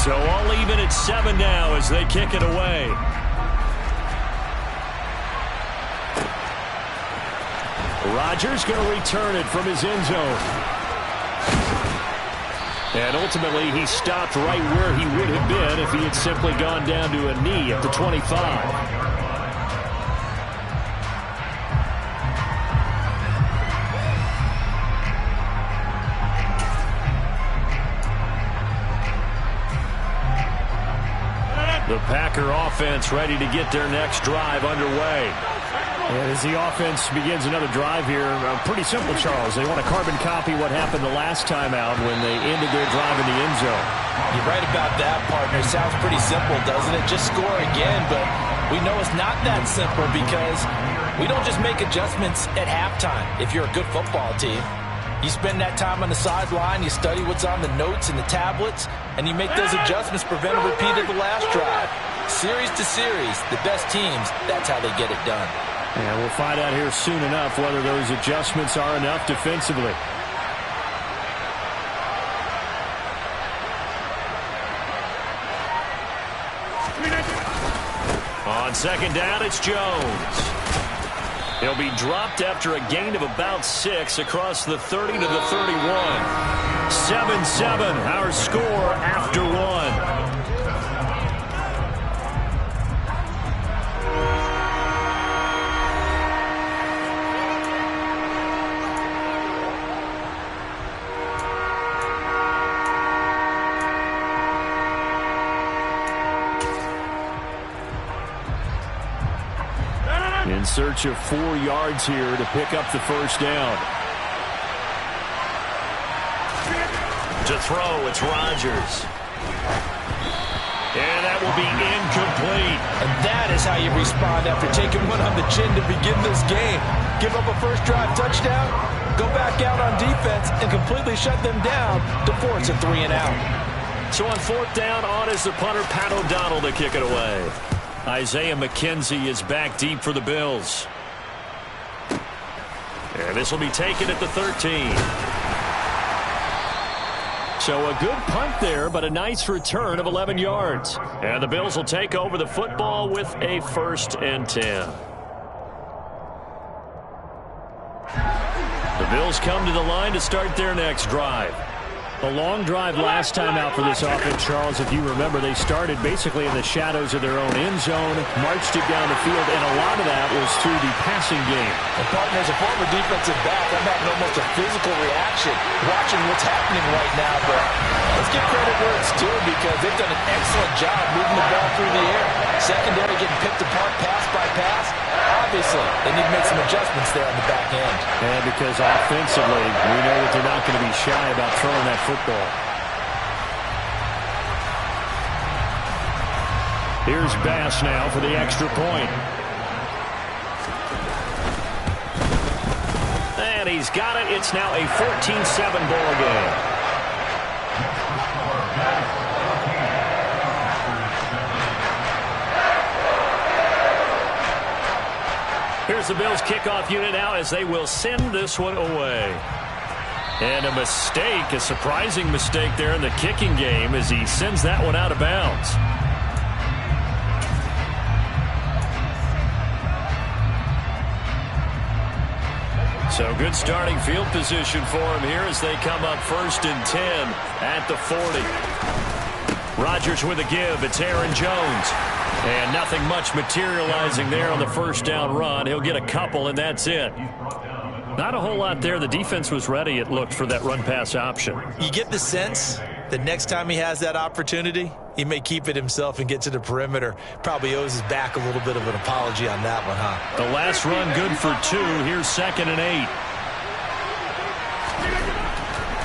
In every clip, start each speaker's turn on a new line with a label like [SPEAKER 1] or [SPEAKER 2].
[SPEAKER 1] So all even at 7 now as they kick it away. Rodgers going to return it from his end zone. And ultimately, he stopped right where he would have been if he had simply gone down to a knee at the 25. The Packer offense ready to get their next drive underway. And as the offense begins another drive here, pretty simple, Charles. They want to carbon copy what happened the last time out when they ended their drive in the end zone.
[SPEAKER 2] You're right about that, partner. Sounds pretty simple, doesn't it? Just score again, but we know it's not that simple because we don't just make adjustments at halftime if you're a good football team. You spend that time on the sideline, you study what's on the notes and the tablets, and you make those adjustments, prevent a repeat of the last drive. Series to series, the best teams, that's how they get it done.
[SPEAKER 1] And we'll find out here soon enough whether those adjustments are enough defensively. On second down, it's Jones. He'll be dropped after a gain of about 6 across the 30 to the 31. 7-7, our score after 1. In search of 4 yards here to pick up the first down. To throw, it's Rodgers. And that will be incomplete.
[SPEAKER 2] And that is how you respond after taking one on the chin to begin this game. Give up a first drive touchdown, go back out on defense, and completely shut them down to force a 3 and out.
[SPEAKER 1] So on 4th down, on is the punter, Pat O'Donnell, to kick it away. Isaiah McKenzie is back deep for the Bills. And this will be taken at the 13. So a good punt there, but a nice return of 11 yards. And the Bills will take over the football with a 1st and 10. The Bills come to the line to start their next drive. A long drive last time out for this offense, Charles. If you remember, they started basically in the shadows of their own end zone, marched it down the field, and a lot of that was through the passing game.
[SPEAKER 2] And partner, as a former defensive back, I'm having almost a physical reaction watching what's happening right now. But let's give credit where it's due because they've done an excellent job moving the ball through the air. Secondary getting picked apart pass by pass. Obviously, they need to make some adjustments there on the back end.
[SPEAKER 1] And because offensively, we know that they're not going to be shy about throwing that football. Here's Bass now for the extra point. And he's got it. It's now a 14-7 ball game. Here's the Bills kickoff unit now as they will send this one away. And a mistake, a surprising mistake there in the kicking game as he sends that one out of bounds. So good starting field position for him here as they come up 1st and 10 at the 40. Rodgers with a give. It's Aaron Jones. And nothing much materializing there on the first down run. He'll get a couple, and that's it. Not a whole lot there. The defense was ready, it looked, for that run-pass option.
[SPEAKER 2] You get the sense that next time he has that opportunity, he may keep it himself and get to the perimeter. Probably owes his back a little bit of an apology on that one, huh?
[SPEAKER 1] The last run good for 2. Here's 2nd and 8.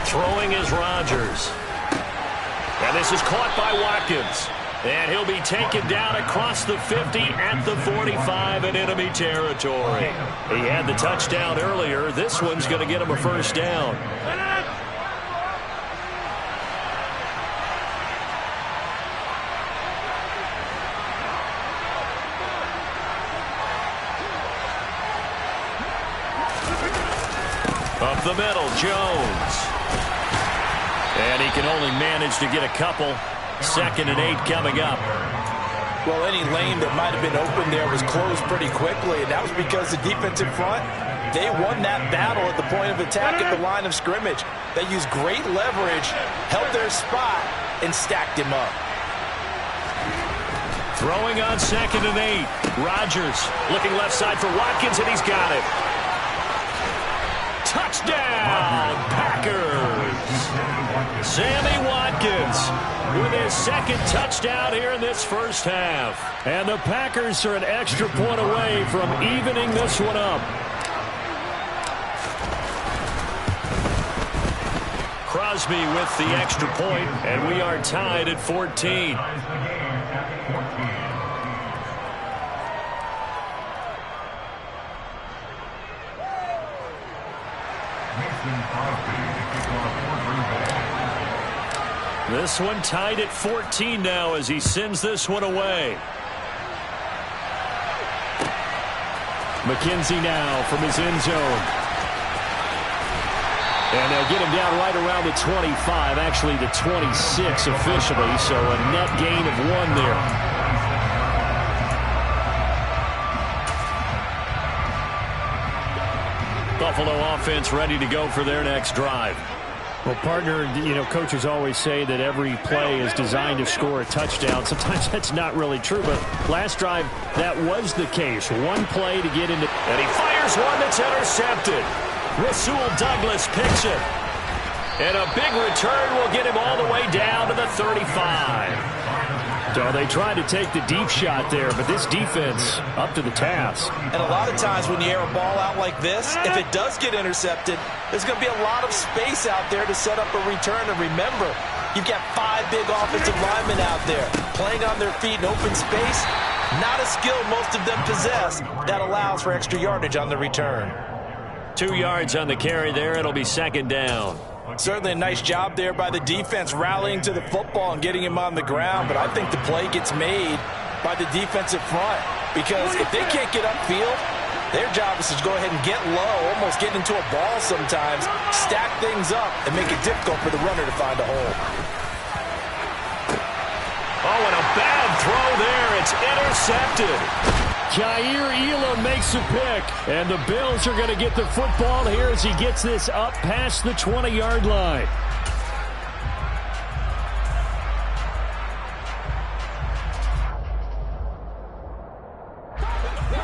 [SPEAKER 1] Throwing is Rodgers. And this is caught by Watkins. And he'll be taken down across the 50 at the 45 in enemy territory. He had the touchdown earlier. This one's going to get him a first down. Up the middle, Jones. And he can only manage to get a couple. 2nd and 8 coming up.
[SPEAKER 2] Well, any lane that might have been open there was closed pretty quickly, and that was because the defensive front, they won that battle at the point of attack at the line of scrimmage. They used great leverage, held their spot, and stacked him up.
[SPEAKER 1] Throwing on 2nd and 8. Rodgers looking left side for Watkins, and he's got it. Touchdown, Packers! Sammy Watkins with his 2nd touchdown here in this first half. And the Packers are an extra point away from evening this one up. Crosby with the extra point, and we are tied at 14. This one tied at 14 now as he sends this one away. McKenzie now from his end zone. And they'll get him down right around the 25, actually the 26 officially, so a net gain of 1 there. Buffalo offense ready to go for their next drive.
[SPEAKER 3] Well, partner, coaches always say that every play is designed to score a touchdown. Sometimes that's not really true, but last drive, that was the case. One play to get into...
[SPEAKER 1] And he fires one that's intercepted. Rasul Douglas picks it. And a big return will get him all the way down to the 35.
[SPEAKER 3] So they tried to take the deep shot there, but this defense up to the task.
[SPEAKER 2] And a lot of times when you air a ball out like this, if it does get intercepted, there's going to be a lot of space out there to set up a return. And remember, you've got 5 big offensive linemen out there playing on their feet in open space. Not a skill most of them possess that allows for extra yardage on the return.
[SPEAKER 1] 2 yards on the carry there. It'll be 2nd down.
[SPEAKER 2] Certainly a nice job there by the defense rallying to the football and getting him on the ground, but I think the play gets made by the defensive front because if they can't get upfield, their job is to go ahead and get low, almost get into a ball sometimes, stack things up, and make it difficult for the runner to find a hole.
[SPEAKER 1] Oh, and a bad throw there. It's intercepted.
[SPEAKER 3] Jair Elam makes a pick, and the Bills are going to get the football here as he gets this up past the 20-yard line.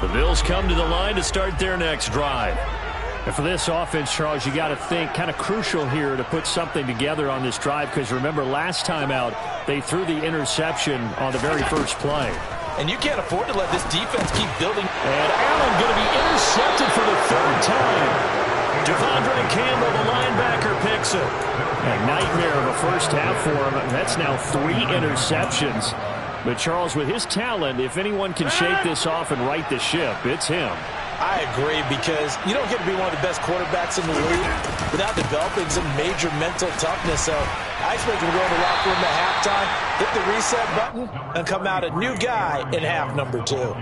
[SPEAKER 1] The Bills come to the line to start their next drive.
[SPEAKER 3] And for this offense, Charles, you got to think kind of crucial here to put something together on this drive because remember last time out they threw the interception on the very first play.
[SPEAKER 2] And you can't afford to let this defense keep building.
[SPEAKER 1] And Allen going to be intercepted for the 3rd time. Devondre Campbell, the linebacker, picks it.
[SPEAKER 3] A nightmare of a first half for him. That's now 3 interceptions. But Charles, with his talent, if anyone can shake this off and right the ship, it's him.
[SPEAKER 2] I agree because you don't get to be one of the best quarterbacks in the league without developing some major mental toughness. So I expect him to go in the locker room at halftime, hit the reset button, and come out a new guy in half number 2.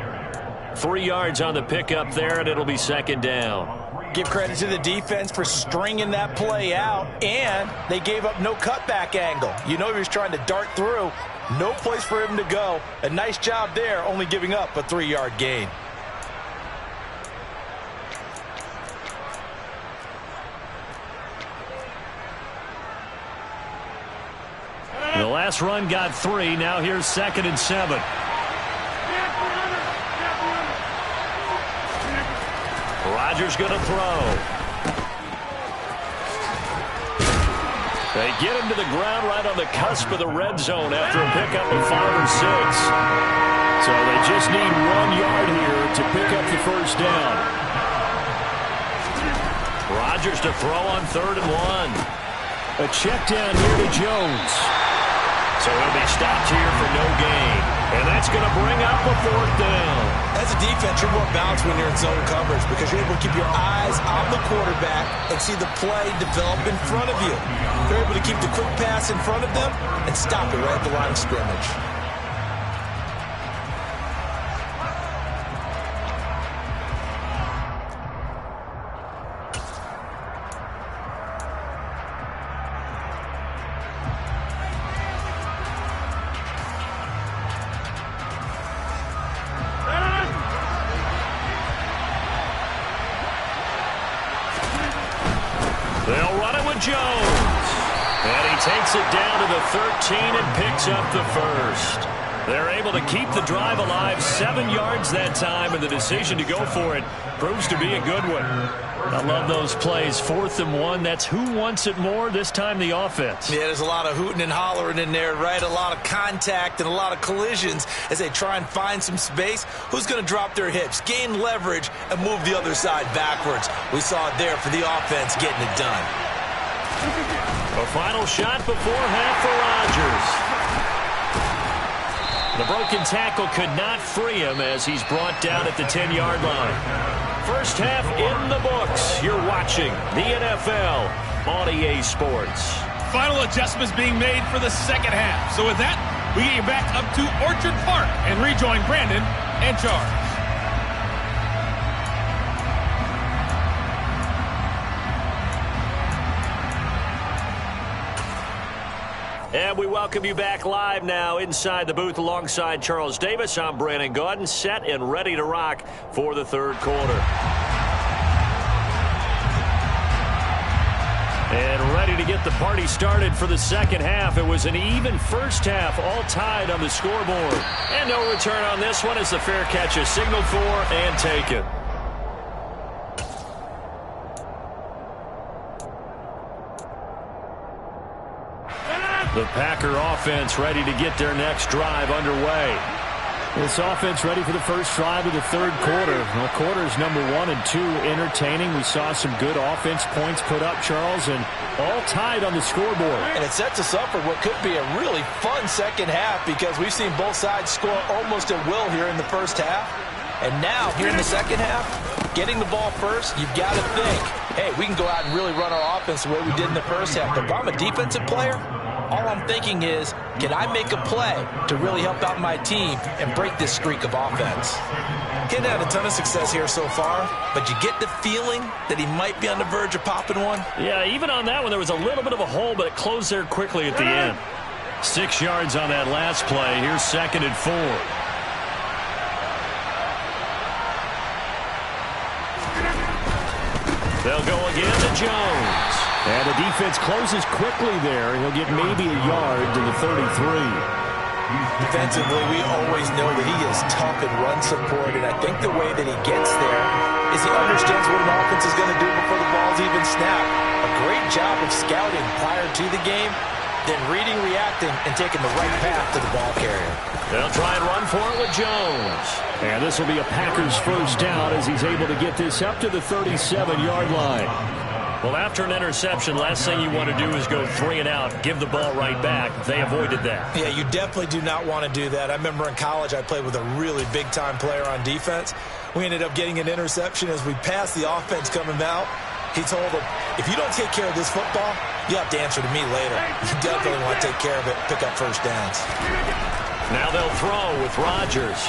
[SPEAKER 1] 3 yards on the pickup there, and it'll be 2nd down.
[SPEAKER 2] Give credit to the defense for stringing that play out, and they gave up no cutback angle. You know he was trying to dart through. No place for him to go. A nice job there, only giving up a 3-yard gain.
[SPEAKER 1] The last run got 3. Now here's 2nd and 7. Rodgers going to throw. They get him to the ground right on the cusp of the red zone after a pickup of 5 or 6. So they just need 1 yard here to pick up the first down. Rodgers to throw on 3rd and 1.
[SPEAKER 3] A check down here to Jones.
[SPEAKER 1] So he'll be stopped here for no gain. And that's going to bring up a 4th down.
[SPEAKER 2] As a defense, you're more balanced when you're in zone coverage because you're able to keep your eyes on the quarterback and see the play develop in front of you. You're able to keep the quick pass in front of them and stop it right at the line of scrimmage.
[SPEAKER 1] Jones. And he takes it down to the 13 and picks up the first. They're able to keep the drive alive, 7 yards that time, and the decision to go for it proves to be a good one. I love those plays. 4th and 1. That's who wants it more, this time the offense.
[SPEAKER 2] Yeah, there's a lot of hooting and hollering in there, right? A lot of contact and a lot of collisions as they try and find some space. Who's going to drop their hips, gain leverage, and move the other side backwards? We saw it there for the offense getting it done.
[SPEAKER 1] A final shot before half for Rodgers. The broken tackle could not free him as he's brought down at the 10-yard line. First half in the books. You're watching the NFL on EA Sports.
[SPEAKER 4] Final adjustments being made for the second half. So with that, we get you back up to Orchard Park and rejoin Brandon and Charles.
[SPEAKER 1] And we welcome you back live now inside the booth alongside Charles Davis. I'm Brandon Gaudin, set and ready to rock for the third quarter. And ready to get the party started for the second half. It was an even first half, all tied on the scoreboard. And no return on this one as the fair catch is signaled for and taken. The Packer offense ready to get their next drive underway.
[SPEAKER 3] This offense ready for the first drive of the third quarter. Well, quarters number 1 and 2 entertaining. We saw some good offense points put up, Charles, and all tied on the scoreboard.
[SPEAKER 2] And it sets us up for what could be a really fun second half because we've seen both sides score almost at will here in the first half. And now, here in the second half, getting the ball first, you've got to think, hey, we can go out and really run our offense the way we did in the first half. But if I'm a defensive player, all I'm thinking is, can I make a play to really help out my team and break this streak of offense? Kid had a ton of success here so far, but you get the feeling that he might be on the verge of popping one.
[SPEAKER 1] Yeah, even on that one, there was a little bit of a hole, but it closed there quickly at the end. 6 yards on that last play. Here's 2nd and 4. They'll go again to Jones.
[SPEAKER 3] And the defense closes quickly there. He'll get maybe a yard to the 33.
[SPEAKER 2] Defensively, we always know that he is tough in run support, and I think the way that he gets there is he understands what an offense is going to do before the ball's even snapped. A great job of scouting prior to the game, then reading, reacting, and taking the right path to the ball carrier.
[SPEAKER 1] They'll try and run for it with Jones.
[SPEAKER 3] And this will be a Packers first down as he's able to get this up to the 37-yard line.
[SPEAKER 1] Well, after an interception, last thing you want to do is go 3 and out, give the ball right back. They avoided that.
[SPEAKER 2] Yeah, you definitely do not want to do that. I remember in college I played with a really big-time player on defense. We ended up getting an interception as we passed the offense coming out. He told him, if you don't take care of this football, you have to answer to me later. You definitely want to take care of it, pick up first downs.
[SPEAKER 1] Now they'll throw with Rodgers.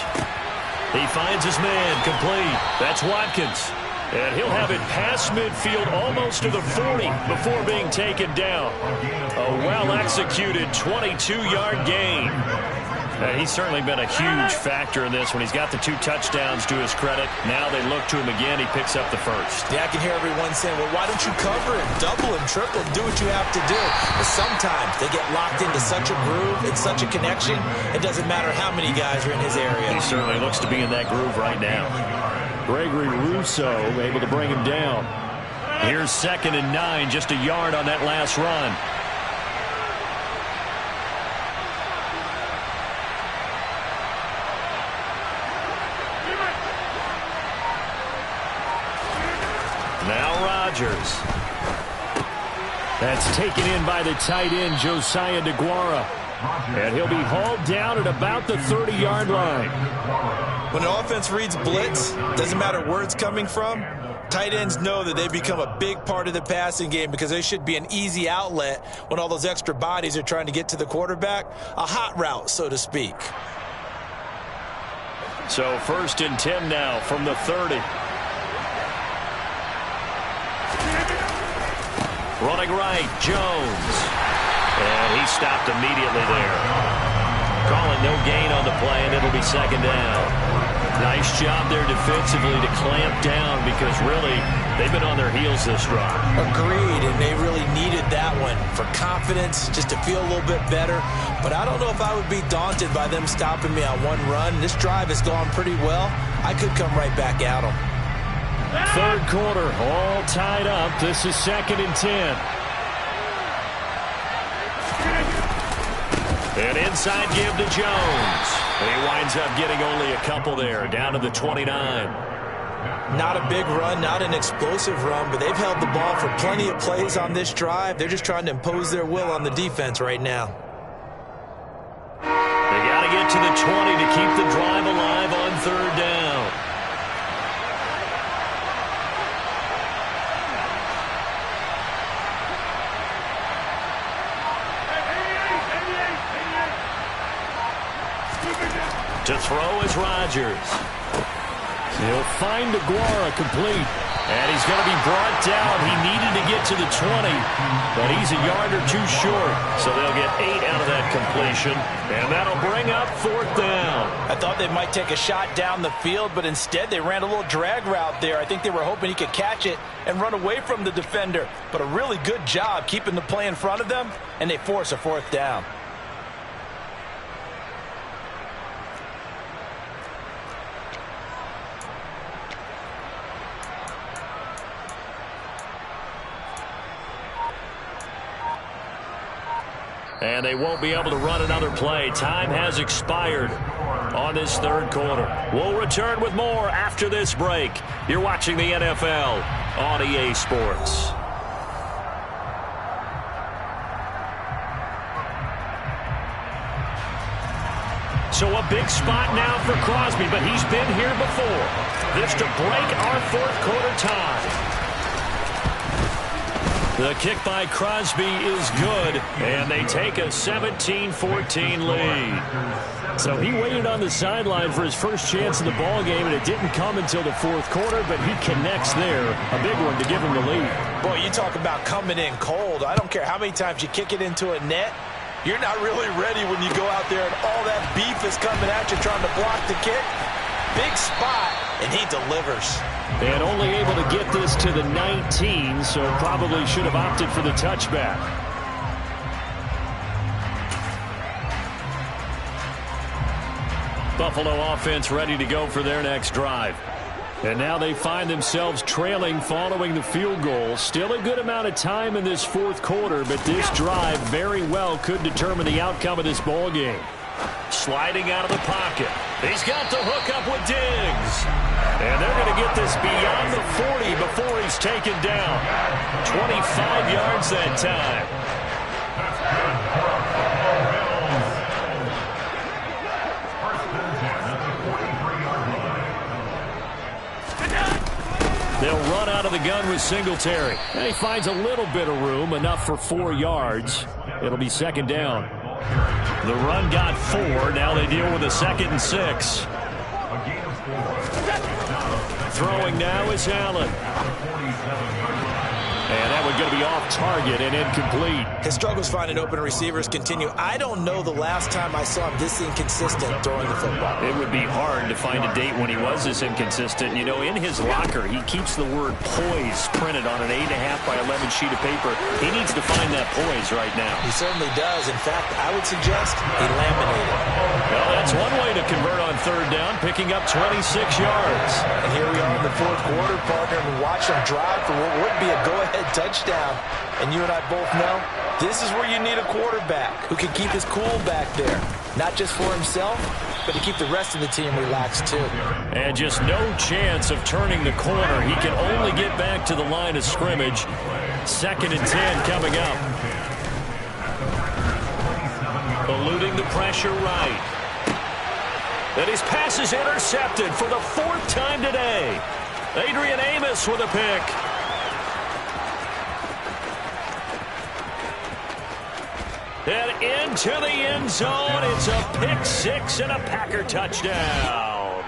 [SPEAKER 1] He finds his man complete. That's Watkins. And he'll have it past midfield almost to the 40 before being taken down. A well-executed 22-yard gain. He's certainly been a huge factor in this when he's got the 2 touchdowns to his credit. Now they look to him again. He picks up the first.
[SPEAKER 2] Yeah, I can hear everyone saying, well, why don't you cover him, double him, triple him, do what you have to do. But sometimes they get locked into such a groove and such a connection, it doesn't matter how many guys are in his area.
[SPEAKER 1] He certainly looks to be in that groove right now.
[SPEAKER 3] Gregory Rousseau able to bring him down.
[SPEAKER 1] Here's 2nd and 9, just a yard on that last run. Now Rodgers.
[SPEAKER 3] That's taken in by the tight end, Josiah DeGuara. And he'll be hauled down at about the 30-yard line.
[SPEAKER 2] When an offense reads blitz, doesn't matter where it's coming from, tight ends know that they become a big part of the passing game because they should be an easy outlet when all those extra bodies are trying to get to the quarterback. A hot route, so to speak.
[SPEAKER 1] So 1st and 10 now from the 30. Running right, Jones. And he stopped immediately there. Calling no gain on the play, and it'll be 2nd down. Nice job there defensively to clamp down because really they've been on their heels this drive.
[SPEAKER 2] Agreed, and they really needed that one for confidence, just to feel a little bit better. But I don't know if I would be daunted by them stopping me on one run. This drive has gone pretty well. I could come right back at them.
[SPEAKER 3] Third quarter, all tied up. This is 2nd and 10.
[SPEAKER 1] An inside give to Jones. And he winds up getting only a couple there, down to the 29.
[SPEAKER 2] Not a big run, not an explosive run, but they've held the ball for plenty of plays on this drive. They're just trying to impose their will on the defense right now.
[SPEAKER 1] They got to get to the 20 to keep the drive alive on 3rd down. To throw is Rodgers.
[SPEAKER 3] He'll find Aguara complete.
[SPEAKER 1] And he's going to be brought down. He needed to get to the 20, but he's a yard or two short. So they'll get 8 out of that completion, and that'll bring up 4th down.
[SPEAKER 2] I thought they might take a shot down the field, but instead they ran a little drag route there. I think they were hoping he could catch it and run away from the defender. But a really good job keeping the play in front of them, and they force a 4th down.
[SPEAKER 1] And they won't be able to run another play. Time has expired on this 3rd quarter. We'll return with more after this break. You're watching the NFL on EA Sports. So a big spot now for Crosby, but he's been here before. This to break our 4th quarter tie. The kick by Crosby is good, and they take a 17-14 lead.
[SPEAKER 3] So he waited on the sideline for his first chance in the ball game, and it didn't come until the 4th quarter, but he connects there. A big one to give him the lead.
[SPEAKER 2] Boy, you talk about coming in cold. I don't care how many times you kick it into a net. You're not really ready when you go out there and all that beef is coming at you trying to block the kick. Big spot, and he delivers.
[SPEAKER 3] And only able to get this to the 19, so probably should have opted for the touchback. Buffalo offense ready to go for their next drive. And now they find themselves trailing following the field goal. Still a good amount of time in this 4th quarter, but this drive very well could determine the outcome of this ball game.
[SPEAKER 1] Sliding out of the pocket. He's got the hook up with Diggs. And they're going to get this beyond the 40 before he's taken down. 25 yards that time. They'll run out of the gun with Singletary.
[SPEAKER 3] And he finds a little bit of room, enough for 4 yards. It'll be 2nd down.
[SPEAKER 1] The run got 4. Now they deal with a 2nd and 6. Throwing now is Allen. And that one going to be off target and incomplete.
[SPEAKER 2] His struggles finding open receivers continue. I don't know the last time I saw him this inconsistent throwing the football.
[SPEAKER 1] It would be hard to find a date when he was this inconsistent. You know, in his locker, he keeps the word poise printed on an 8.5 by 11 sheet of paper. He needs to find that poise right now.
[SPEAKER 2] He certainly does. In fact, I would suggest he laminated.
[SPEAKER 1] Well, that's one way to convert on 3rd down, picking up 26 yards.
[SPEAKER 2] And here we are in the 4th quarter, partner, and watch him drive for what would be a go-ahead touchdown. And you and I both know this is where you need a quarterback who can keep his cool back there. Not just for himself, but to keep the rest of the team relaxed too.
[SPEAKER 1] And just no chance of turning the corner. He can only get back to the line of scrimmage. 2nd and 10 coming up. Eluding the pressure right. And his pass is intercepted for the 4th time today. Adrian Amos with a pick. And into the end zone. It's a pick 6 and a Packer touchdown.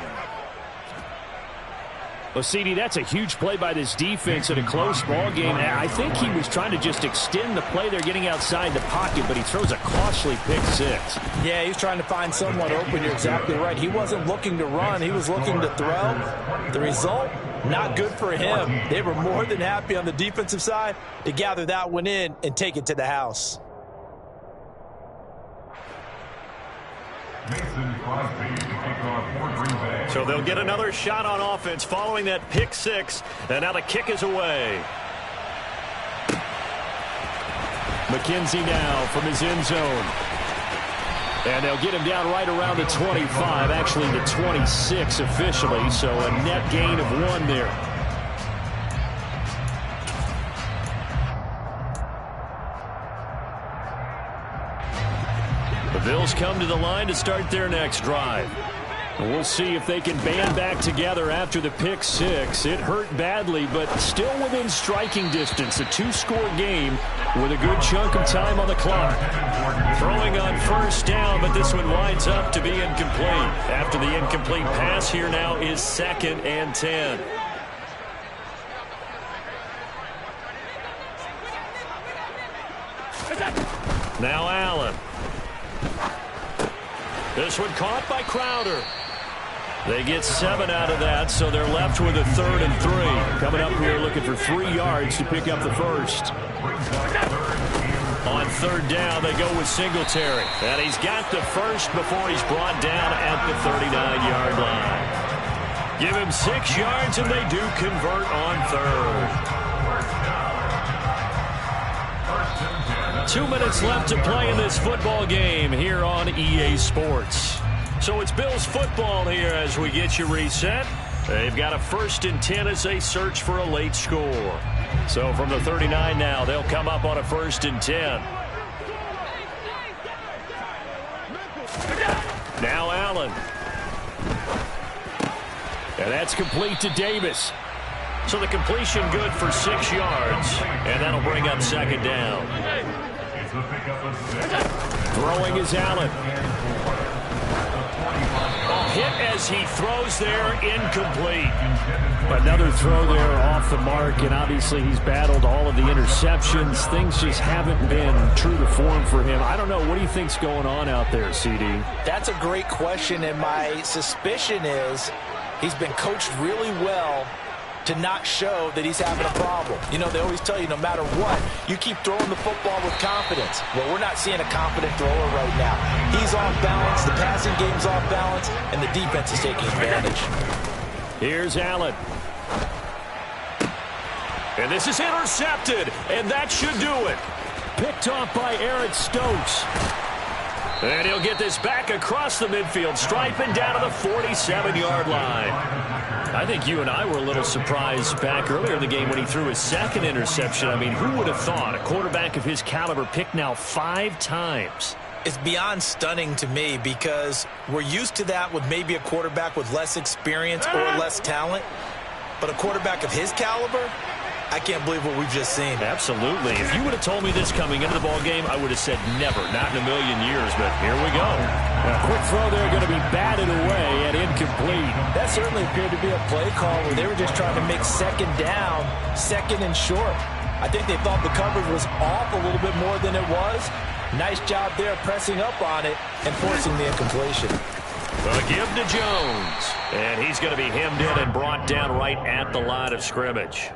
[SPEAKER 3] Well, CD, that's a huge play by this defense in a close ball game. I think he was trying to just extend the play. They're getting outside the pocket, but he throws a costly pick six.
[SPEAKER 2] Yeah, he's trying to find someone open. You're exactly right. He wasn't looking to run. He was looking to throw. The result, not good for him. They were more than happy on the defensive side to gather that one in and take it to the house.
[SPEAKER 1] So they'll get another shot on offense following that pick six. And now the kick is away.
[SPEAKER 3] McKenzie now from his end zone. And they'll get him down right around the 25, actually the 26 officially. So a net gain of 1 there. The Bills come to the line to start their next drive. And we'll see if they can band back together after the pick six. It hurt badly, but still within striking distance. A 2-score game with a good chunk of time on the clock.
[SPEAKER 1] Throwing on first down, but this one winds up to be incomplete. After the incomplete pass, here now is 2nd and 10. Now Allen. This one caught by Crowder. They get 7 out of that, so they're left with a 3rd and 3. Coming up here looking for 3 yards to pick up the first. On 3rd down, they go with Singletary. And he's got the first before he's brought down at the 39-yard line. Give him 6 yards, and they do convert on 3rd. 2 minutes left to play in this football game here on EA Sports. So it's Bills football here as we get you reset. They've got a 1st and 10 as they search for a late score. So from the 39 now, they'll come up on a 1st and 10. Now Allen. And that's complete to Davis. So the completion good for 6 yards. And that'll bring up 2nd down. Throwing is Allen. Hit as he throws there, incomplete.
[SPEAKER 3] Another throw there off the mark, and obviously he's battled all of the interceptions. Things just haven't been true to form for him. I don't know. What do you think's going on out there, CD?
[SPEAKER 2] That's a great question, and my suspicion is he's been coached really well to not show that he's having a problem. You know, they always tell you no matter what, you keep throwing the football with confidence. Well, we're not seeing a confident thrower right now. He's off balance, the passing game's off balance, and the defense is taking advantage.
[SPEAKER 3] Here's Allen.
[SPEAKER 1] And this is intercepted, and that should do it.
[SPEAKER 3] Picked off by Eric Stokes.
[SPEAKER 1] And he'll get this back across the midfield stripe and down to the 47-yard line. I think you and I were a little surprised back earlier in the game when he threw his 2nd interception. I mean, who would have thought a quarterback of his caliber picked now 5 times?
[SPEAKER 2] It's beyond stunning to me because we're used to that with maybe a quarterback with less experience or less talent. But a quarterback of his caliber, I can't believe what we've just seen.
[SPEAKER 1] Absolutely. If you would have told me this coming into the ball game, I would have said never, not in a million years, but here we go.
[SPEAKER 3] A quick throw there going to be batted away and incomplete.
[SPEAKER 2] That certainly appeared to be a play call where they were just trying to make 2nd down, 2nd and short. I think they thought the coverage was off a little bit more than it was. Nice job there pressing up on it and forcing the incompletion.
[SPEAKER 1] A give to Jones. And he's going to be hemmed in and brought down right at the line of scrimmage.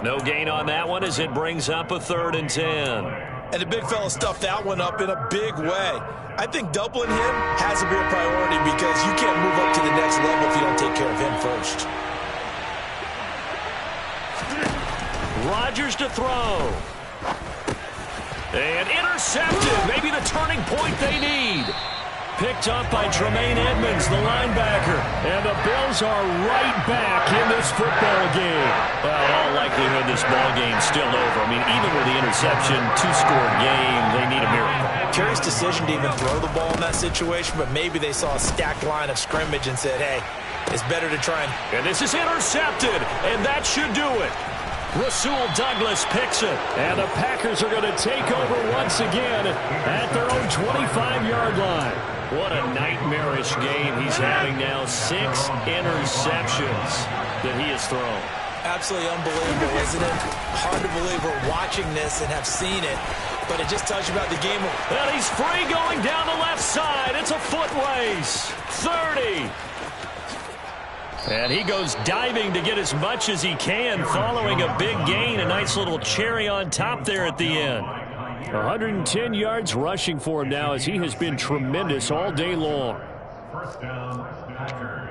[SPEAKER 1] No gain on that one as it brings up a 3rd and 10.
[SPEAKER 2] And the big fella stuffed that one up in a big way. I think doubling him has to be a priority because you can't move up to the next level if you don't take care of him first.
[SPEAKER 1] Rodgers to throw. And intercepted. Maybe the turning point they need. Picked up by Tremaine Edmonds, the linebacker. And the Bills are right back in this football game. Well, in all likelihood, this ball game's still over. I mean, even with the interception, 2-score game, they need a miracle.
[SPEAKER 2] Curious decision to even throw the ball in that situation, but maybe they saw a stacked line of scrimmage and said, hey, it's better to try
[SPEAKER 1] and this is intercepted, and that should do it. Rasul Douglas picks it. And the Packers are going to take over once again at their own 25-yard line. What a nightmarish game he's having now. 6 interceptions. that he has thrown.
[SPEAKER 2] Absolutely unbelievable, isn't it? Hard to believe we're watching this and have seen it, but it just tells you about the game.
[SPEAKER 1] And he's free going down the left side. It's a foot race. 30. And he goes diving to get as much as he can following a big gain. A nice little cherry on top there at the end.
[SPEAKER 3] 110 yards rushing for him now as he has been tremendous all day long.
[SPEAKER 5] First down, Packers.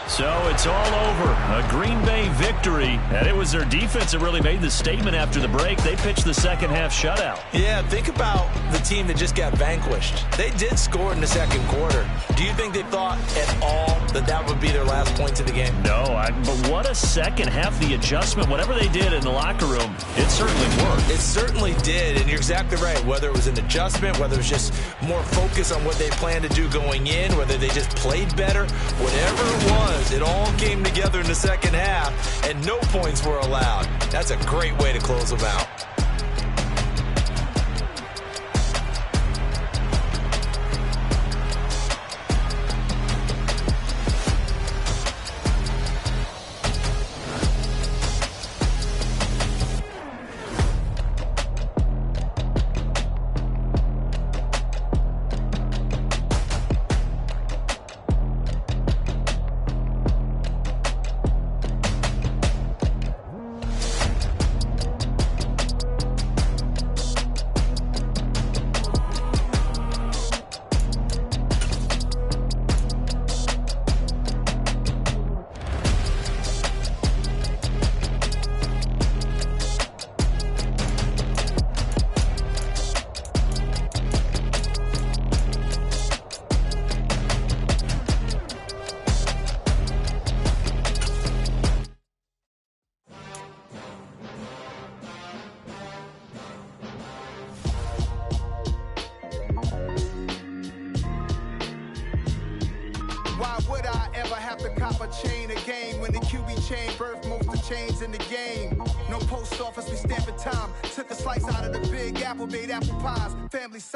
[SPEAKER 1] So it's all over. A Green Bay victory. And it was their defense that really made the statement after the break. They pitched the second half shutout.
[SPEAKER 2] Yeah, think about the team that just got vanquished. They did score in the second quarter. Do you think they thought at all that that would be their last points of the game?
[SPEAKER 1] No, but what a second half. The adjustment, whatever they did in the locker room, it certainly worked.
[SPEAKER 2] It certainly did, and you're exactly right. Whether it was an adjustment, whether it was just more focus on what they planned to do going in, whether they just played better, whatever it was, it all came together in the second half, and no points were allowed. That's a great way to close them out.
[SPEAKER 6] Why would I ever have to cop a chain again when the QB chain birthed most of the chains in the game? No post office, we stamping time. Took a slice out of the big apple, made apple pies. Family size.